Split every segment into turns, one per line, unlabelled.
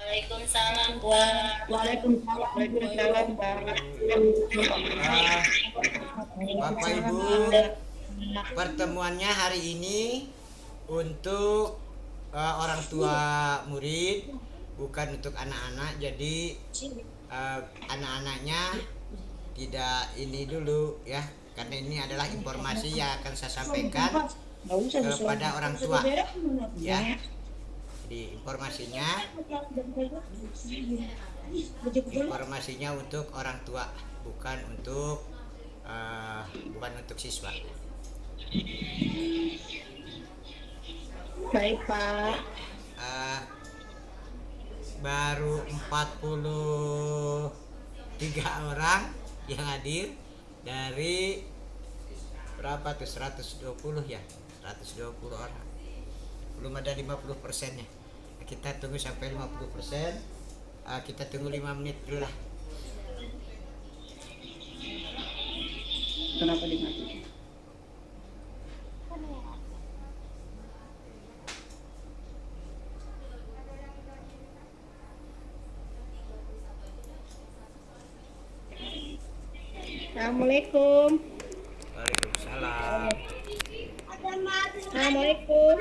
Waalaikumsalam, Pak.
Waalaikumsalam, Waalaikumsalam, Mbak.
Ah, Bapak Ibu, pertemuannya hari ini untuk orang tua murid, bukan untuk anak-anak. Jadi anak-anaknya tidak ini dulu ya, karena ini adalah informasi yang akan saya sampaikan kepada orang tua ya. Jadi informasinya untuk orang tua, bukan untuk siswa.
Baik, Pak.
Eh, Baru 43 orang yang hadir dari berapa tuh, 120 ya, 120 orang, belum ada 50%-nya. Kita tunggu sampai 50%. Kita tunggu 5 menit dulu lah.
Kenapa dimatiin? Assalamualaikum.
Waalaikumsalam.
Assalamualaikum.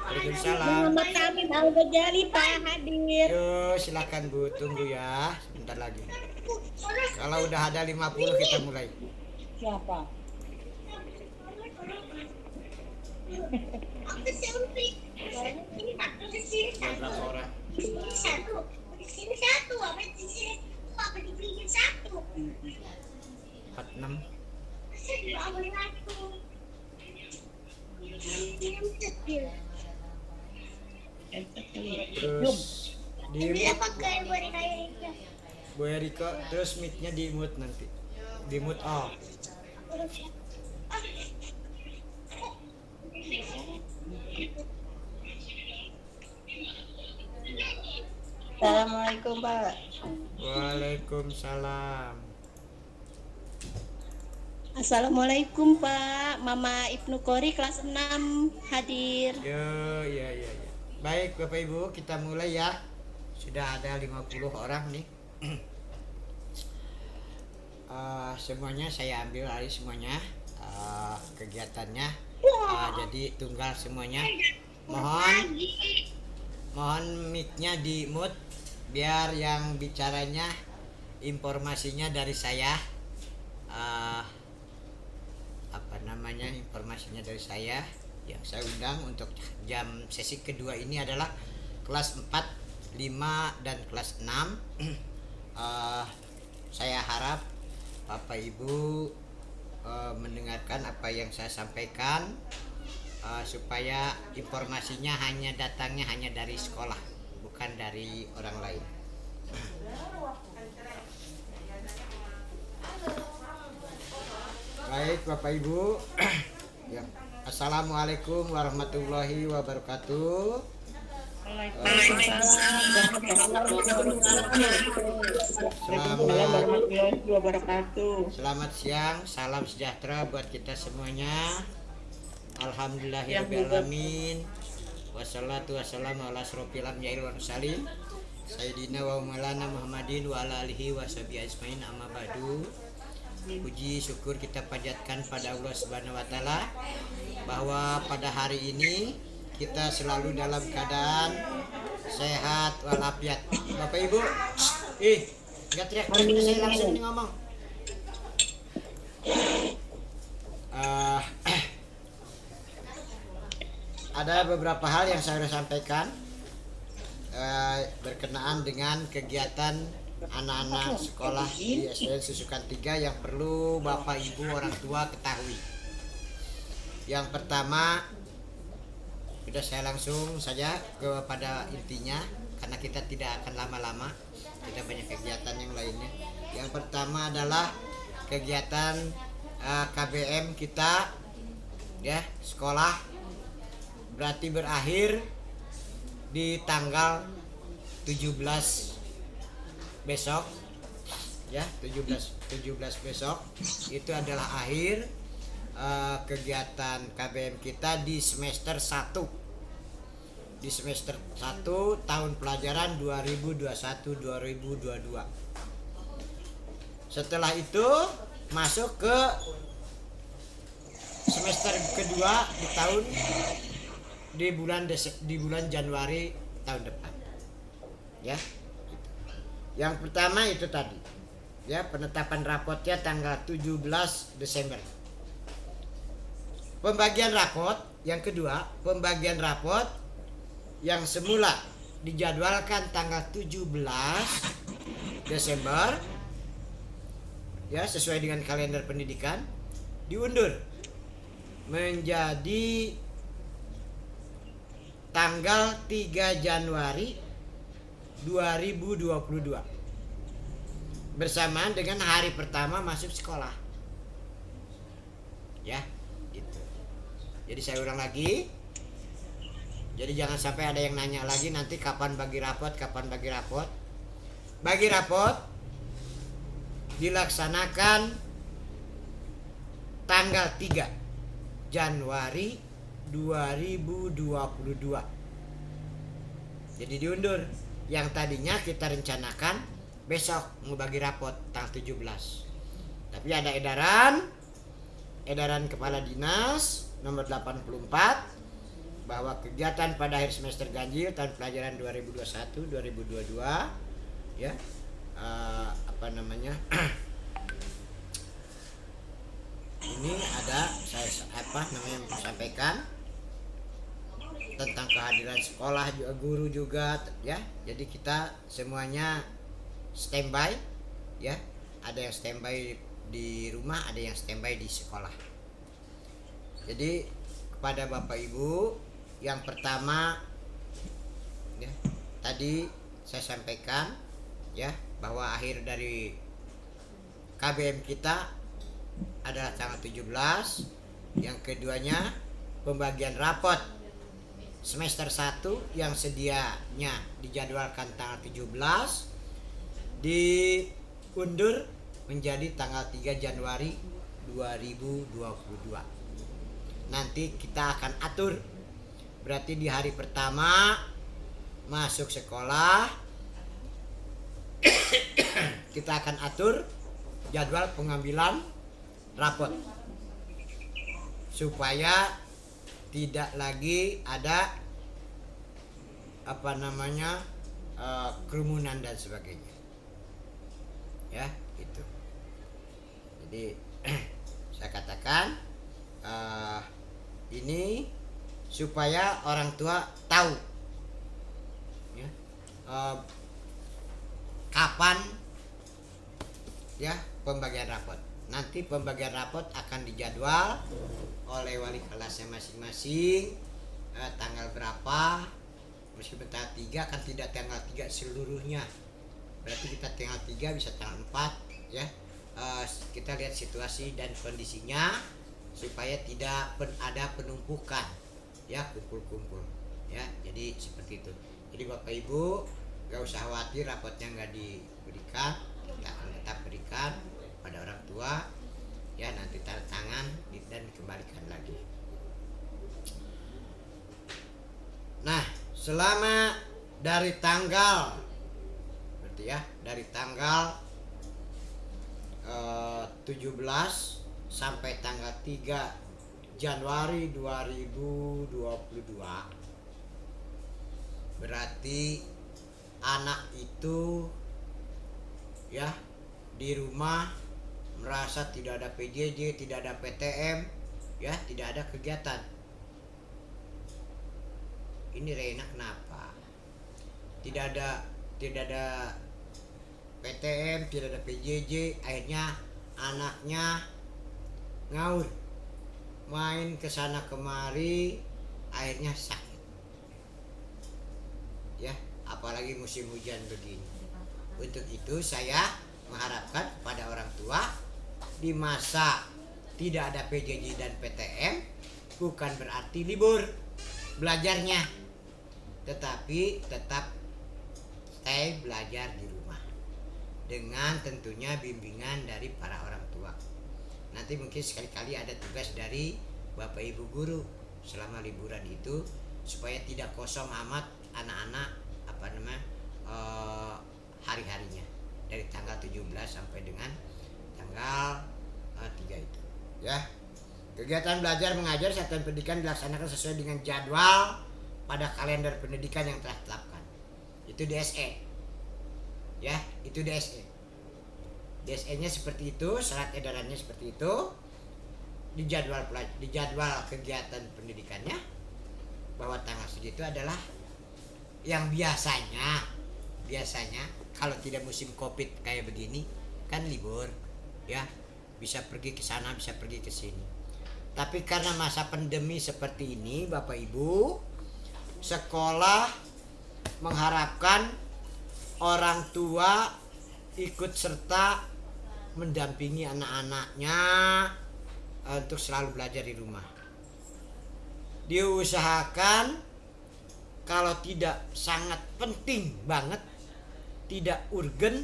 Waalaikumsalam.
Muhammad Kamil Al-Ghazali, Pak, hadir.
Yo, silakan Bu, tunggu ya, sebentar lagi. Kalau udah ada 50 kita mulai.
Siapa?
Berapa orang? Empat, 6. Terus di Bu Erika, terus mic-nya di mute nanti. Di mute off.
Assalamualaikum, Pak.
Waalaikumsalam.
Assalamualaikum, Pak. Mama Ibnu Kori kelas 6 hadir.
Yo, ya. Baik Bapak Ibu, kita mulai ya. Sudah ada 50 orang nih. Semuanya saya ambil alih semuanya kegiatannya. Jadi tunggal semuanya. Mohon mic-nya di mute biar yang bicaranya informasinya dari saya. Informasinya dari saya yang saya undang untuk jam sesi kedua ini adalah kelas 4, 5 dan kelas 6. Saya harap Bapak Ibu mendengarkan apa yang saya sampaikan, supaya informasinya datangnya hanya dari sekolah, bukan dari orang lain. Baik Bapak Ibu. Ya. Assalamualaikum warahmatullahi wabarakatuh. Selamat siang, salam sejahtera buat kita semuanya. Alhamdulillahirrahmanirrahim. Wassalatu wassalamu ala asrofil anbiya'i wal mursalin Sayyidina wa maulana Muhammadin wa ala alihi wa sahbihi ajmain, amma ba'du. Puji syukur kita panjatkan pada Allah Subhanahu wa taala bahwa pada hari ini kita selalu dalam keadaan sehat walafiat. Bapak Ibu, enggak teriak, saya langsung ngomong. Ada beberapa hal yang saya harus sampaikan berkenaan dengan kegiatan anak-anak sekolah di SDN Susukan 3 yang perlu Bapak Ibu orang tua ketahui. Yang pertama, sudah saya langsung saja kepada intinya karena kita tidak akan lama-lama, kita banyak kegiatan yang lainnya. Yang pertama adalah kegiatan KBM kita ya, sekolah berarti berakhir di tanggal 17 besok ya, 17 besok itu adalah akhir kegiatan KBM kita di semester 1. di semester 1 tahun pelajaran 2021-2022. Setelah itu masuk ke semester kedua di bulan Januari tahun depan. Ya. Yang pertama itu tadi. Ya, penetapan rapotnya tanggal 17 Desember. Pembagian rapot yang kedua, pembagian rapot yang semula dijadwalkan tanggal 17 Desember ya, sesuai dengan kalender pendidikan, diundur menjadi tanggal 3 Januari 2022 bersamaan dengan hari pertama masuk sekolah. Ya, gitu. Jadi saya ulang lagi. Jadi jangan sampai ada yang nanya lagi nanti kapan bagi rapot. Bagi rapot dilaksanakan tanggal 3 Januari 2022. Jadi diundur. Yang tadinya kita rencanakan besok mau bagi rapot tanggal 17. Tapi ada edaran Kepala Dinas nomor 84 bahwa kegiatan pada akhir semester ganjil tahun pelajaran 2021-2022 ya ini ada saya sampaikan tentang kehadiran sekolah juga, guru juga ya. Jadi kita semuanya standby ya. Ada yang standby di rumah, ada yang standby di sekolah. Jadi kepada Bapak Ibu, yang pertama ya, tadi saya sampaikan ya bahwa akhir dari KBM kita adalah tanggal 17. Yang keduanya pembagian rapot semester 1 yang sedianya dijadwalkan tanggal 17 diundur menjadi tanggal 3 Januari 2022. Nanti kita akan atur. Berarti di hari pertama masuk sekolah kita akan atur jadwal pengambilan rapot supaya tidak lagi ada kerumunan dan sebagainya. Ya, itu. Jadi saya katakan ini supaya orang tua tahu ya, kapan ya pembagian rapot. Nanti pembagian rapot akan dijadwal oleh wali kelasnya masing-masing tanggal berapa. Meskipun tanggal 3 kan tidak tanggal 3 seluruhnya. Berarti kita tanggal 3 bisa tanggal 4 ya. Kita lihat situasi dan kondisinya supaya tidak ada penumpukan ya, kumpul-kumpul ya. Jadi seperti itu. Jadi Bapak Ibu gak usah khawatir rapotnya nggak diberikan, kita akan tetap berikan pada orang tua ya, nanti tanda tangan dan dikembalikan lagi. Nah, selama dari tanggal berarti ya dari tanggal 17 sampai tanggal 3 Januari 2022 berarti anak itu ya di rumah merasa tidak ada PJJ, tidak ada PTM ya, tidak ada kegiatan. Ini Reina kenapa? Tidak ada PTM, tidak ada PJJ, akhirnya anaknya ngaur, main kesana kemari, akhirnya sakit. Ya, apalagi musim hujan begini. Untuk itu saya mengharapkan kepada orang tua di masa tidak ada PJJ dan PTM bukan berarti libur belajarnya, tetapi tetap stay belajar di rumah dengan tentunya bimbingan dari para orang tua. Nanti mungkin sekali-kali ada tugas dari Bapak Ibu guru selama liburan itu supaya tidak kosong amat anak-anak hari-harinya dari tanggal 17 sampai dengan tanggal 3 itu ya. Kegiatan belajar mengajar serta pendidikan dilaksanakan sesuai dengan jadwal pada kalender pendidikan yang telah ditetapkan. Itu DSE. Ya, itu DSE. DSE-nya seperti itu, surat edarannya seperti itu. Di jadwal kegiatan pendidikannya bahwa tanggal segitu adalah yang biasanya kalau tidak musim Covid kayak begini kan libur ya. Bisa pergi ke sana, bisa pergi ke sini. Tapi karena masa pandemi seperti ini, Bapak Ibu, sekolah mengharapkan orang tua ikut serta mendampingi anak-anaknya untuk selalu belajar di rumah. Diusahakan kalau tidak sangat penting banget, tidak urgen,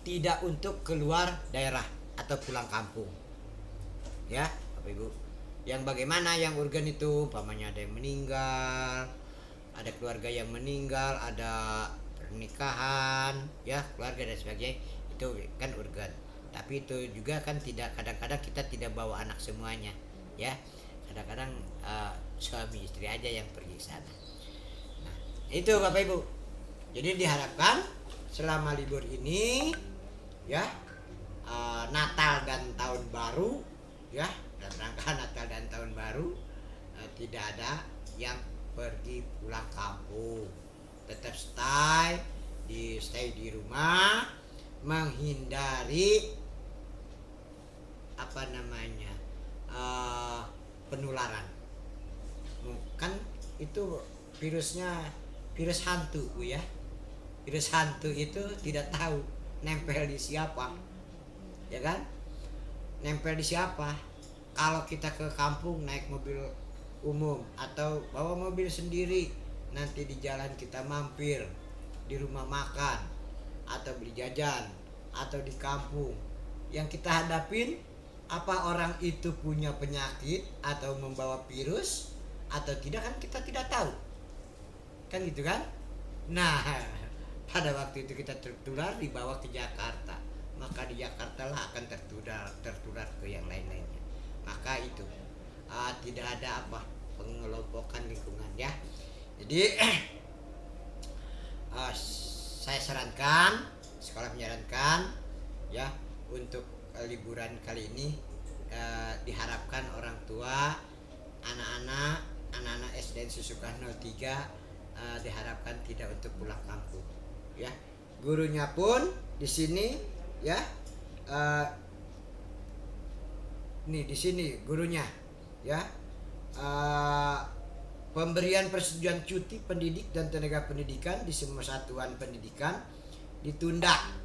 tidak untuk keluar daerah atau pulang kampung. Ya, Bapak Ibu. Yang bagaimana yang urgen itu, umpamanya ada yang meninggal, ada keluarga yang meninggal, ada pernikahan, ya, keluarga dan sebagainya, itu kan urgen. Tapi itu juga kan tidak, kadang-kadang kita tidak bawa anak semuanya, ya. Kadang-kadang suami istri aja yang pergi ke sana. Nah, itu Bapak Ibu. Jadi diharapkan selama libur ini ya, Natal dan Tahun Baru ya, dalam rangka Natal dan Tahun Baru, tidak ada yang pergi pulang kampung. Tetap stay di rumah, menghindari penularan. Kan itu virusnya virus hantu, Bu ya. Virus hantu itu tidak tahu nempel di siapa, ya kan? Nempel di siapa? Kalau kita ke kampung naik mobil umum atau bawa mobil sendiri, nanti di jalan kita mampir di rumah makan atau beli jajan atau di kampung, yang kita hadapin apa orang itu punya penyakit atau membawa virus atau tidak kan kita tidak tahu, kan gitu kan? Nah, pada waktu itu kita tertular dibawa ke Jakarta, maka di Jakarta lah akan tertular ke yang lain-lainnya. Maka itu tidak ada pengelompokan lingkungan ya. Jadi saya sarankan, sekolah menyarankan ya, untuk liburan kali ini diharapkan orang tua anak-anak SD Susukan 03 diharapkan tidak untuk pulang kampung ya. Gurunya pun di sini ya, nih di sini gurunya ya, pemberian persetujuan cuti pendidik dan tenaga pendidikan di semua satuan pendidikan ditunda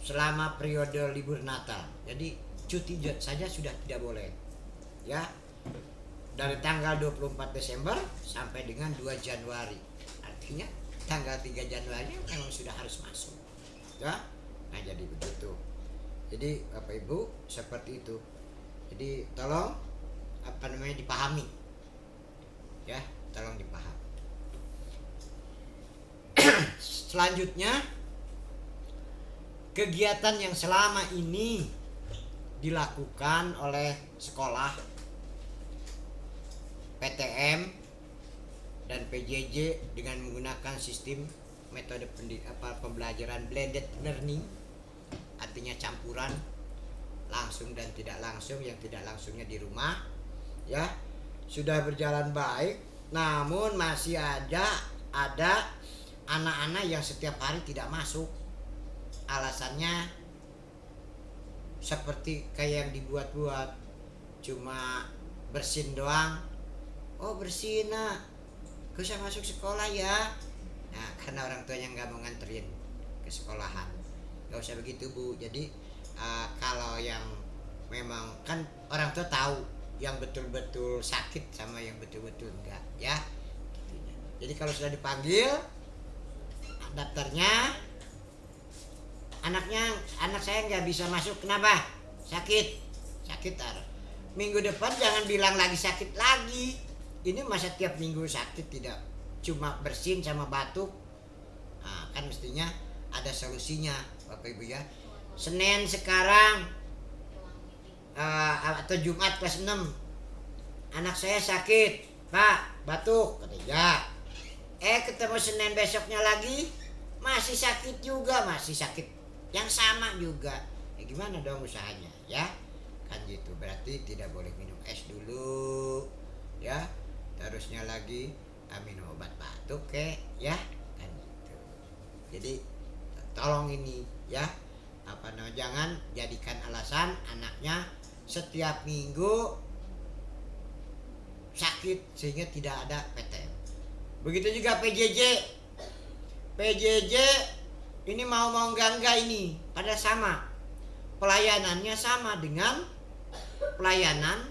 selama periode libur Natal. Jadi cuti saja sudah tidak boleh ya, dari tanggal 24 Desember sampai dengan 2 Januari. Artinya tanggal 3 Januari memang sudah harus masuk ya. Nah, jadi begitu. Jadi Bapak Ibu seperti itu. Jadi tolong dipahami ya, tolong dipahami. Selanjutnya, kegiatan yang selama ini dilakukan oleh sekolah, PTM dan PJJ dengan menggunakan sistem metode pembelajaran blended learning, artinya campuran langsung dan tidak langsung, yang tidak langsungnya di rumah ya, sudah berjalan baik. Namun masih ada anak-anak yang setiap hari tidak masuk. Alasannya seperti kayak yang dibuat-buat, cuma bersin doang. Oh bersin nak, gak usah masuk sekolah ya. Nah, karena orang tuanya nggak mau nganterin ke sekolahan. Gak usah begitu Bu. Jadi kalau yang memang kan orang tua tahu yang betul-betul sakit sama yang betul-betul enggak ya. Jadi kalau sudah dipanggil daftarnya, anak saya nggak bisa masuk, kenapa? Sakit. Minggu depan jangan bilang lagi sakit lagi, ini masa tiap minggu sakit tidak cuma bersin sama batuk. Nah, kan mestinya ada solusinya Bapak Ibu ya. Senin sekarang atau Jumat kelas 6 anak saya sakit Pak, batuk katanya. Ketemu Senin besoknya lagi masih sakit juga, masih sakit yang sama juga. Gimana dong usahanya ya? Kan gitu, berarti tidak boleh minum es dulu ya. Terusnya lagi minum obat batuk ya kan gitu. Jadi tolong ini ya, jangan jadikan alasan anaknya setiap minggu sakit sehingga tidak ada PTM. Begitu juga PJJ ini mau enggak ini pada sama pelayanannya sama dengan pelayanan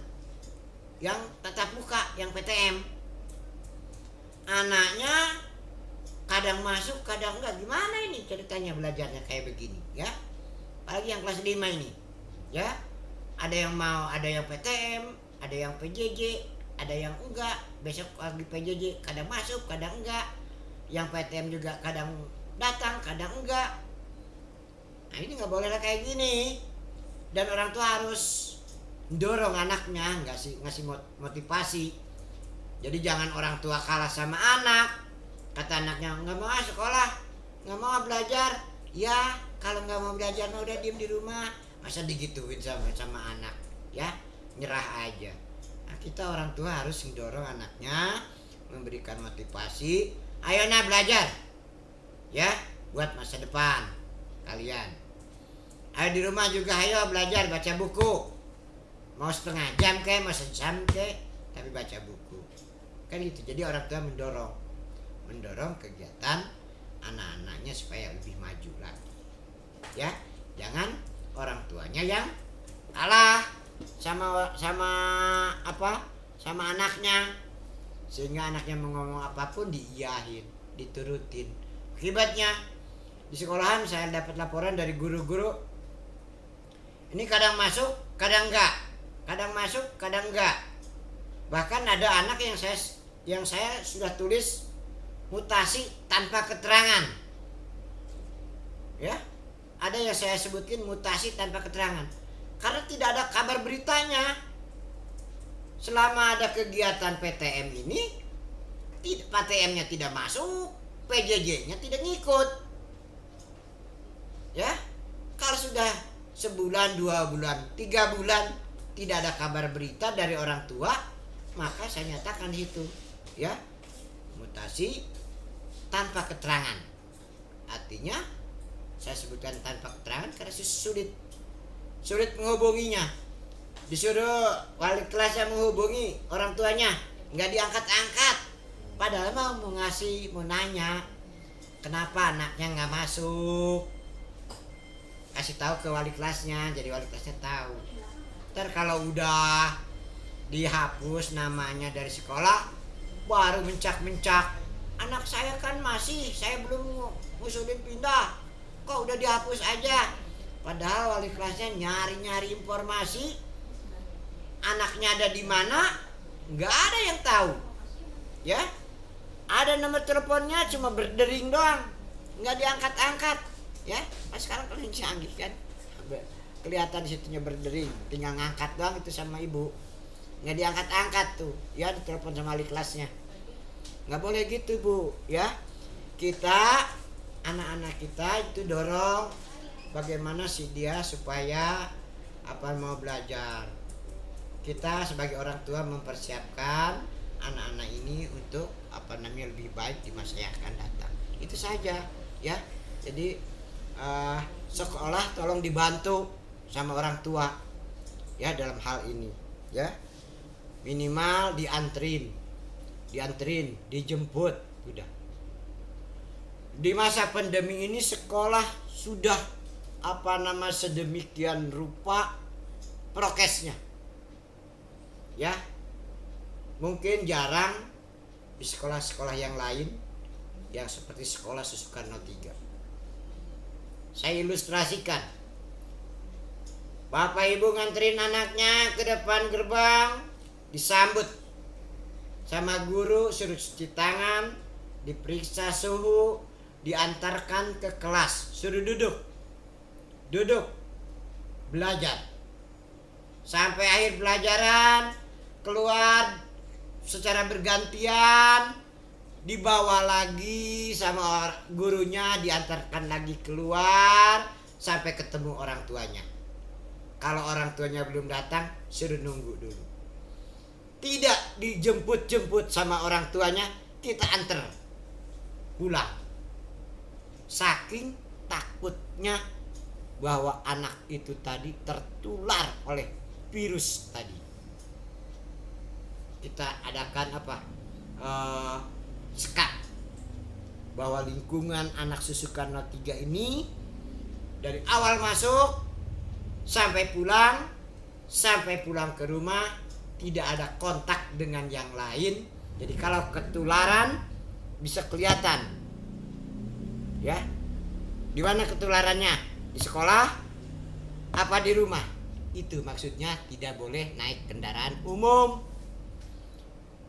yang tatap muka, yang PTM. Anaknya kadang masuk kadang enggak, gimana ini ceritanya belajarnya kayak begini ya. Apalagi yang kelas 5 ini ya, ada yang mau, ada yang PTM, ada yang PJJ, ada yang enggak. Besok lagi PJJ kadang masuk kadang enggak, yang PTM juga kadang datang kadang enggak. Nah ini nggak boleh lah kayak gini, dan orang tua harus dorong anaknya, ngasih motivasi. Jadi jangan orang tua kalah sama anak. Kata anaknya nggak mau sekolah, nggak mau belajar. Ya kalau nggak mau belajar mah udah diem di rumah. Masa digituin sama anak ya, nyerah aja. Nah, kita orang tua harus mendorong anaknya, memberikan motivasi. Ayo nah belajar ya, buat masa depan kalian. Ayo di rumah juga ayo belajar, baca buku. Mau setengah jam mau sejam tapi baca buku. Kan gitu. Jadi orang tua mendorong kegiatan anak-anaknya supaya lebih maju lagi. Ya, jangan orang tuanya yang kalah sama anaknya, sehingga anaknya mau ngomong apapun diiyahin, diturutin. Akibatnya di sekolahan saya dapat laporan dari guru-guru, ini kadang masuk kadang enggak, kadang masuk kadang enggak. Bahkan ada anak yang saya sudah tulis mutasi tanpa keterangan ya. Ada yang saya sebutin mutasi tanpa keterangan karena tidak ada kabar beritanya. Selama ada kegiatan PTM ini, PTM-nya tidak masuk, PJJ-nya tidak ngikut. Ya, kalau sudah sebulan, 2 bulan, 3 bulan tidak ada kabar berita dari orang tua, maka saya nyatakan itu, ya, mutasi tanpa keterangan. Artinya saya sebutkan tanpa keterangan karena sulit menghubunginya. Disuruh wali kelas yang menghubungi orang tuanya, nggak diangkat-angkat. Padahal mau nanya kenapa anaknya nggak masuk, kasih tahu ke wali kelasnya, jadi wali kelasnya tahu. Ntar kalau udah dihapus namanya dari sekolah, baru mencak-mencak, anak saya kan saya belum ngusulin pindah, kok udah dihapus aja. Padahal wali kelasnya nyari-nyari informasi anaknya ada di mana, nggak ada yang tahu, ya. Ada nomor teleponnya cuma berdering doang, nggak diangkat-angkat, ya. Mas sekarang kalian canggih kan, kelihatan situnya berdering, tinggal ngangkat doang itu sama ibu, nggak diangkat-angkat tuh, ya, ditelepon sama wali kelasnya. Nggak boleh gitu bu, ya. Kita anak-anak kita itu dorong bagaimana sih dia supaya mau belajar. Kita sebagai orang tua mempersiapkan anak-anak ini untuk lebih baik di masa yang akan datang. Itu saja, ya. Jadi sekolah tolong dibantu sama orang tua, ya, dalam hal ini, ya. Minimal diantrin, dijemput, udah. Di masa pandemi ini sekolah sudah sedemikian rupa prokesnya, ya. Mungkin jarang di sekolah-sekolah yang lain yang seperti sekolah Susoekarno 3. Saya ilustrasikan. Bapak ibu nganterin anaknya ke depan gerbang, disambut sama guru, suruh cuci tangan, diperiksa suhu, diantarkan ke kelas, suruh duduk belajar sampai akhir pelajaran, keluar secara bergantian, dibawa lagi sama gurunya, diantarkan lagi keluar sampai ketemu orang tuanya. Kalau orang tuanya belum datang, suruh nunggu dulu. Tidak dijemput-jemput sama orang tuanya, kita antar pulang. Saking takutnya bahwa anak itu tadi tertular oleh virus tadi. Kita adakan sekat bahwa lingkungan anak susu Karno 3 ini dari awal masuk sampai pulang ke rumah tidak ada kontak dengan yang lain. Jadi kalau ketularan bisa kelihatan, ya. Di mana ketularannya? Di sekolah apa di rumah? Itu maksudnya tidak boleh naik kendaraan umum.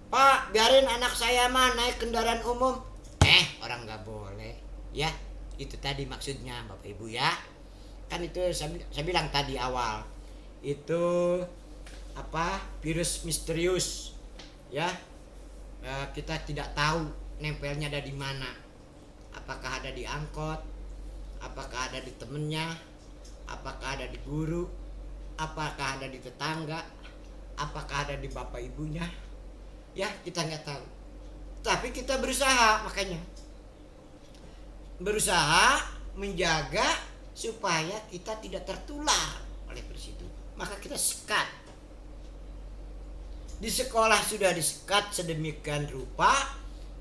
Pak, biarin anak saya mah naik kendaraan umum. Orang nggak boleh, ya. Itu tadi maksudnya, Bapak Ibu ya. Kan itu saya bilang tadi awal. Itu virus misterius, ya. Kita tidak tahu nempelnya ada di mana. Apakah ada di angkot? Apakah ada di temennya? Apakah ada di guru? Apakah ada di tetangga? Apakah ada di bapak ibunya? Ya, kita nggak tahu. Tapi kita berusaha, makanya berusaha menjaga supaya kita tidak tertular oleh virus itu. Maka kita sekat. Di sekolah sudah disekat sedemikian rupa,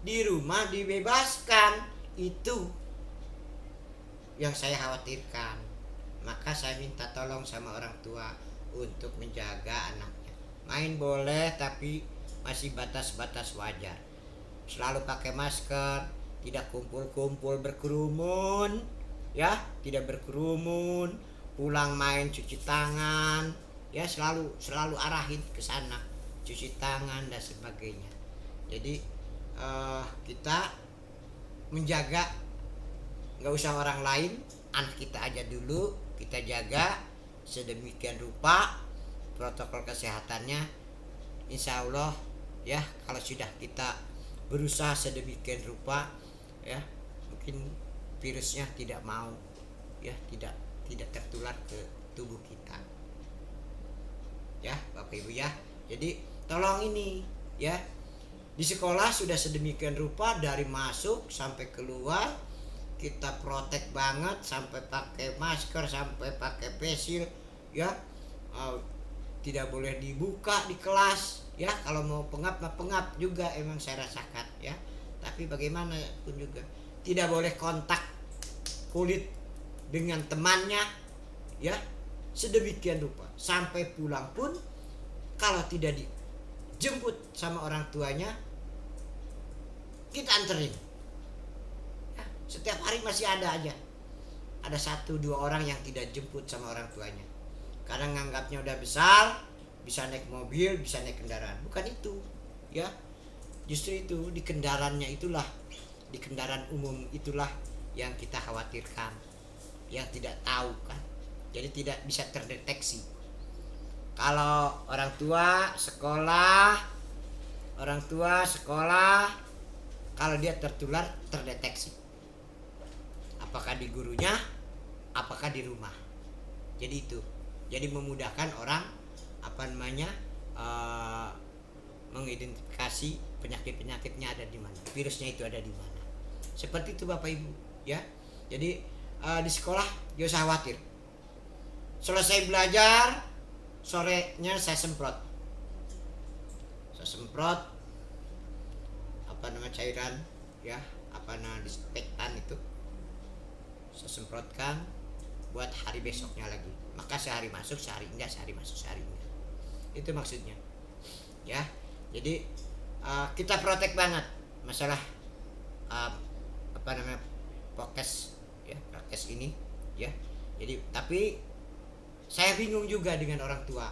di rumah dibebaskan. Itu yang saya khawatirkan. Maka saya minta tolong sama orang tua untuk menjaga anaknya. Main boleh tapi masih batas-batas wajar. Selalu pakai masker, tidak kumpul-kumpul berkerumun, ya, tidak berkerumun. Pulang main cuci tangan, ya, selalu arahin ke sana, cuci tangan dan sebagainya. Jadi kita menjaga, nggak usah orang lain, anak kita aja dulu kita jaga sedemikian rupa protokol kesehatannya. Insya Allah, ya, kalau sudah kita berusaha sedemikian rupa, ya, mungkin virusnya tidak mau, ya, tidak tertular ke tubuh kita, ya, Bapak Ibu ya. Jadi tolong ini, ya, di sekolah sudah sedemikian rupa dari masuk sampai keluar kita protek banget, sampai pakai masker, sampai pakai face shield, ya. Tidak boleh dibuka di kelas, ya. Kalau mau pengap juga, emang saya rasakan, ya. Tapi bagaimana pun juga tidak boleh kontak kulit dengan temannya, ya, sedemikian rupa. Sampai pulang pun kalau tidak dijemput sama orang tuanya, kita anterin, ya. Setiap hari masih ada aja, ada 1-2 orang yang tidak jemput sama orang tuanya. Kadang nganggapnya udah besar, bisa naik mobil, bisa naik kendaraan. Bukan itu, ya. Justru itu di kendaraannya itulah, di kendaraan umum itulah yang kita khawatirkan, yang tidak tahu kan. Jadi tidak bisa terdeteksi. Kalau orang tua sekolah, kalau dia tertular terdeteksi. Apakah di gurunya, apakah di rumah. Jadi itu. Jadi memudahkan orang mengidentifikasi penyakit-penyakitnya ada di mana, virusnya itu ada di mana. Seperti itu Bapak Ibu, ya. Jadi di sekolah jangan usah khawatir. Selesai belajar, sorenya saya semprot cairan, ya, disinfektan itu saya semprotkan buat hari besoknya lagi. Maka sehari masuk, sehari enggak, sehari masuk, sehari enggak. Itu maksudnya, ya. Jadi kita protek banget masalah prokes, ya, prokes ini, ya. Jadi tapi saya bingung juga dengan orang tua,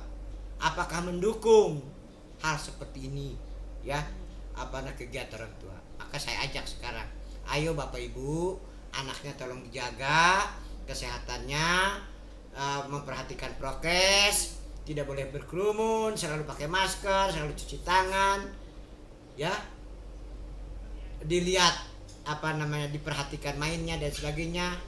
apakah mendukung hal seperti ini, ya. kegiatan orang tua. Maka saya ajak sekarang, ayo Bapak Ibu, anaknya tolong dijaga kesehatannya, memperhatikan prokes, tidak boleh berkerumun, selalu pakai masker, selalu cuci tangan, ya, dilihat diperhatikan mainnya dan sebagainya,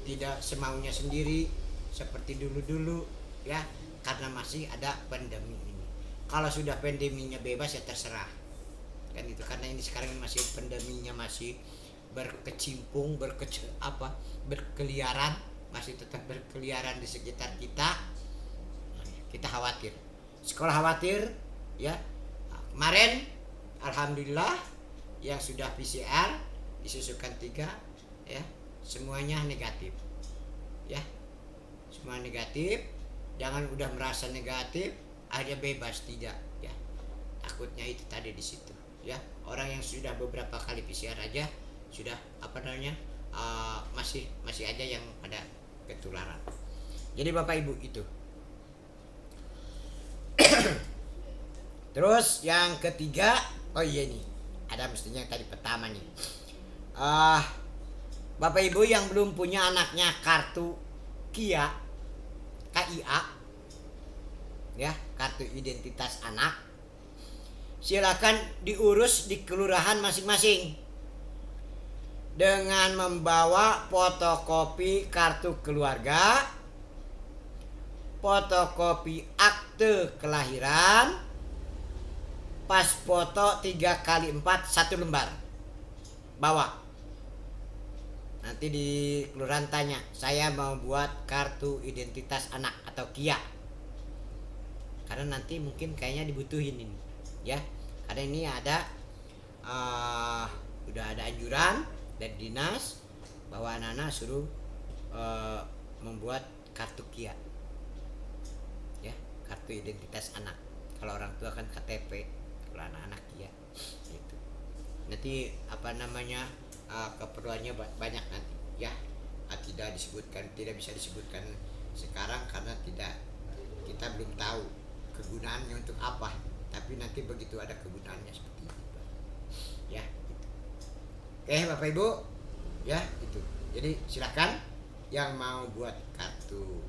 tidak semaunya sendiri seperti dulu ya, karena masih ada pandemi ini. Kalau sudah pandeminya bebas ya terserah kan itu, karena ini sekarang masih pandeminya, masih berkecimpung, berkeliaran, masih tetap berkeliaran di sekitar kita. Kita khawatir, sekolah khawatir ya. Kemarin alhamdulillah yang sudah PCR disusukan 3 ya, semuanya negatif ya, semua negatif. Jangan udah merasa negatif akhirnya bebas, tidak ya. Takutnya itu tadi di situ ya, orang yang sudah beberapa kali PCR aja sudah masih aja yang pada ketularan. Jadi Bapak Ibu itu. Terus yang ketiga, oh iya nih, ada mestinya yang tadi pertama nih. Bapak Ibu yang belum punya anaknya kartu KIA ya, kartu identitas anak, silakan diurus di kelurahan masing-masing dengan membawa fotokopi kartu keluarga, fotokopi akte kelahiran, pas foto 3x4 1 lembar. Bawa. Nanti di kelurahan tanya, saya mau buat kartu identitas anak atau KIA. Karena nanti mungkin kayaknya dibutuhin ini ya. Karena ini ada udah ada anjuran dari dinas bahwa anak-anak suruh membuat kartu KIA ya, kartu identitas anak. Kalau orang tua kan KTP, kalau anak-anak KIA gitu. Nanti keperluannya banyak nanti ya. Tidak bisa disebutkan sekarang karena kita belum tahu kegunaannya untuk apa, tapi nanti begitu ada kegunaannya seperti itu ya gitu. Oke Bapak Ibu ya itu. Jadi silakan yang mau buat kartu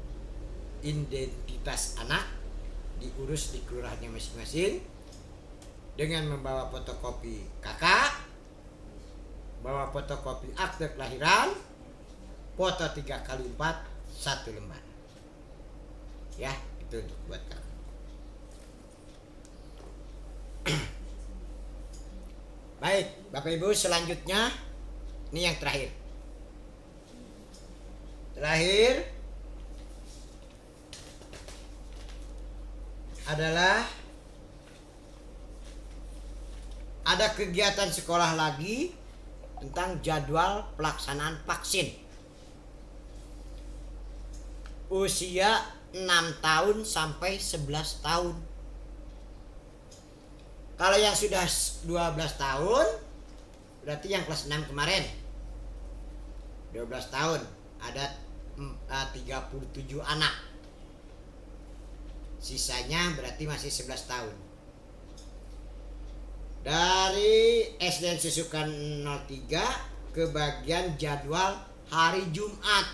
identitas anak diurus di kelurahannya masing-masing dengan membawa fotokopi kakak, bawa fotokopi akte kelahiran, foto 3x4 1 lembar ya, itu untuk buat kakak. Baik Bapak Ibu, selanjutnya ini yang terakhir adalah ada kegiatan sekolah lagi tentang jadwal pelaksanaan vaksin usia 6 tahun sampai 11 tahun. Kalau yang sudah 12 tahun berarti yang kelas 6 kemarin 12 tahun ada 37 anak. Sisanya berarti masih 11 tahun. Dari SD Susukan 03 ke bagian jadwal hari Jumat.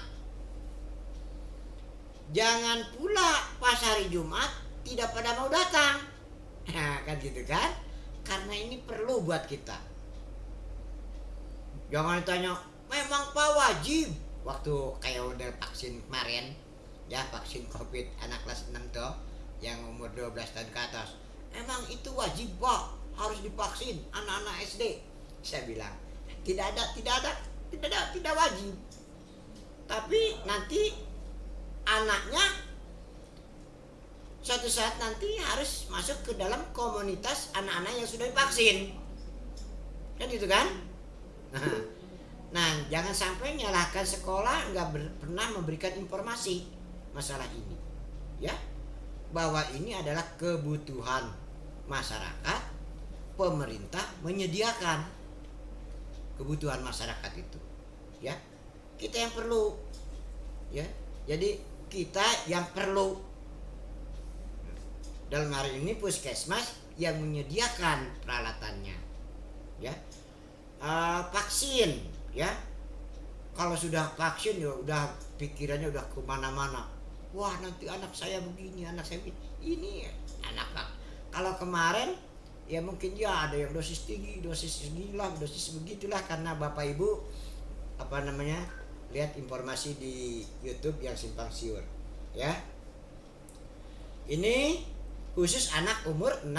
Jangan pula pas hari Jumat tidak pada mau datang. Nah, kan gitu kan? Karena ini perlu buat kita. Jangan ditanya, memang Pak wajib. Waktu kayak udah vaksin kemarin, ya vaksin COVID anak kelas 6 tuh, yang umur 12 tahun ke atas. Emang itu wajib Pak, harus divaksin anak-anak SD. Saya bilang, tidak wajib. Tapi nanti anaknya suatu saat nanti harus masuk ke dalam komunitas anak-anak yang sudah divaksin. Kan gitu kan? Nah, jangan sampai nyalahkan sekolah nggak pernah memberikan informasi masalah ini. Ya, bahwa ini adalah kebutuhan masyarakat, pemerintah menyediakan kebutuhan masyarakat itu. Ya, kita yang perlu. Ya, jadi kita yang perlu. Dalam hari ini puskesmas yang menyediakan peralatannya ya. Vaksin ya, kalau sudah vaksin ya udah pikirannya udah kemana-mana. Wah, nanti anak saya begini, anak saya begini. Ini anak kalau kemarin ya mungkin ya ada yang dosis tinggi, dosis seginilah, dosis begitulah, karena bapak ibu lihat informasi di YouTube yang simpang siur ya. Ini khusus anak umur 6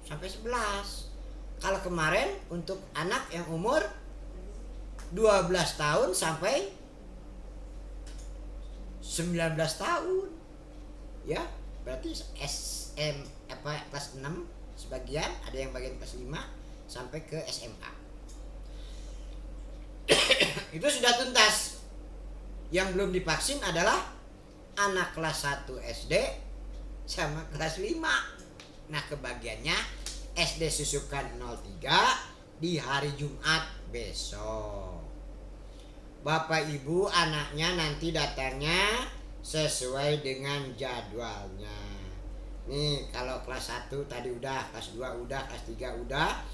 sampai 11. Kalau kemarin untuk anak yang umur 12 tahun sampai 19 tahun ya, berarti kelas 6 sebagian, ada yang bagian kelas 5 sampai ke SMA. Itu sudah tuntas. Yang belum divaksin adalah anak kelas 1 SD sama kelas 5. Nah, kebagiannya SD Susukan 03 di hari Jumat besok. Bapak Ibu anaknya nanti datangnya sesuai dengan jadwalnya. Nih, kalau kelas 1 tadi udah, kelas 2 udah, kelas 3 udah.